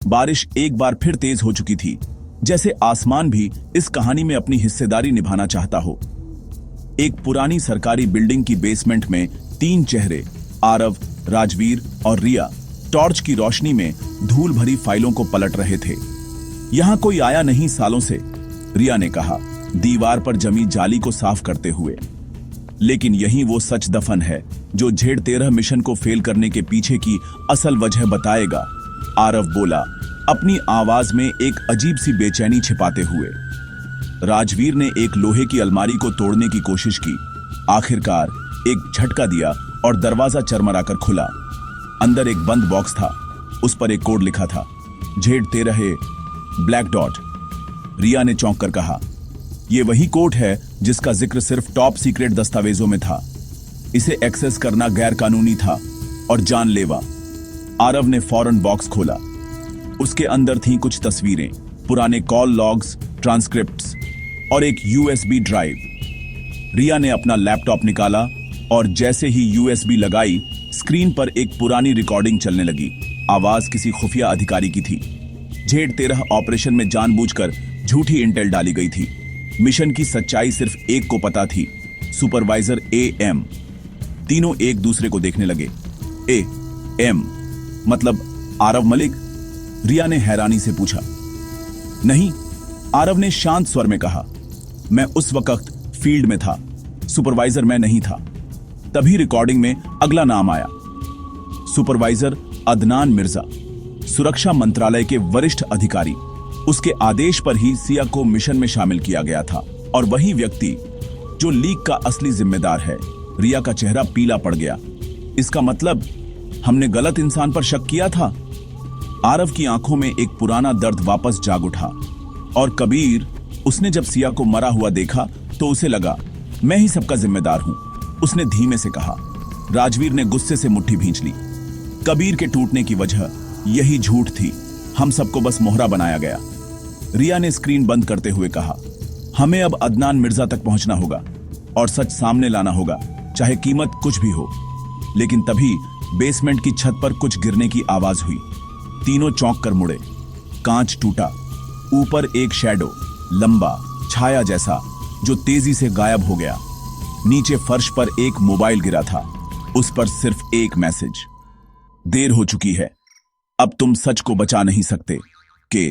बारिश एक बार फिर तेज हो चुकी थी, जैसे आसमान भी इस कहानी में अपनी हिस्सेदारी निभाना चाहता हो। एक पुरानी सरकारी बिल्डिंग की बेसमेंट में 3 चेहरे, आरव, राजवीर और रिया, टॉर्च की रोशनी में धूल भरी फाइलों को पलट रहे थे। यहां कोई आया नहीं सालों से, रिया ने कहा, दीवार पर जमी जाली को साफ करते हुए। लेकिन यही वो सच दफन है जो झेड़ 13 मिशन को फेल करने के पीछे की असल वजह बताएगा, आरव बोला, अपनी आवाज में एक अजीब सी बेचैनी छिपाते हुए। राजवीर ने एक लोहे की अलमारी को तोड़ने की कोशिश की। आखिरकार एक झटका दिया और दरवाजा चरमराकर खुला। अंदर एक बंद बॉक्स था, उस पर एक कोड लिखा था, झेड़ 13 ब्लैक डॉट। रिया ने चौंक कर कहा, यह वही कोड है जिसका जिक्र सिर्फ टॉप सीक्रेट दस्तावेजों में था। इसे एक्सेस करना गैर कानूनी था और जानलेवा। आरव ने फौरन बॉक्स खोला। उसके अंदर थीं कुछ तस्वीरें, पुराने कॉल लॉग्स, ट्रांसक्रिप्ट्स और एक यूएसबी ड्राइव। रिया ने अपना लैपटॉप निकाला और जैसे ही यूएसबी लगाई, स्क्रीन पर एक पुरानी रिकॉर्डिंग चलने लगी। आवाज किसी खुफिया अधिकारी की थी। झेड़ 13 ऑपरेशन में जानबूझकर झूठी इंटेल डाली गई थी। मिशन की सच्चाई सिर्फ एक को पता थी, सुपरवाइजर AM। तीनों एक दूसरे को देखने लगे। AM मतलब आरव मलिक? रिया ने हैरानी से पूछा। नहीं, आरव ने शांत स्वर में कहा, मैं उस वक्त फील्ड में था, सुपरवाइजर मैं नहीं था। तभी रिकॉर्डिंग में अगला नाम आया, सुपरवाइजर अदनान मिर्जा, सुरक्षा मंत्रालय के वरिष्ठ अधिकारी। उसके आदेश पर ही सिया को मिशन में शामिल किया गया था, और वही व्यक्ति जो लीक का असली जिम्मेदार है। रिया का चेहरा पीला पड़ गया। इसका मतलब हमने गलत इंसान पर शक किया था। आरव की आंखों में एक पुराना दर्द वापस जाग उठा। और कबीर, उसने जब सिया को मरा हुआ देखा तो उसे लगा मैं ही सबका जिम्मेदार हूं, उसने धीमे से कहा। राजवीर ने गुस्से से मुट्ठी भींच ली। कबीर के टूटने की वजह यही झूठ थी, हम सबको बस मोहरा बनाया गया। रिया ने स्क्रीन बंद करते हुए कहा, हमें अब अदनान मिर्जा तक पहुंचना होगा और सच सामने लाना होगा, चाहे कीमत कुछ भी हो। लेकिन तभी बेसमेंट की छत पर कुछ गिरने की आवाज हुई। तीनों चौंक कर मुड़े। कांच टूटा। ऊपर एक शैडो, लंबा, छाया जैसा, जो तेजी से गायब हो गया। नीचे फर्श पर एक मोबाइल गिरा था, उस पर सिर्फ एक मैसेज, देर हो चुकी है, अब तुम सच को बचा नहीं सकते के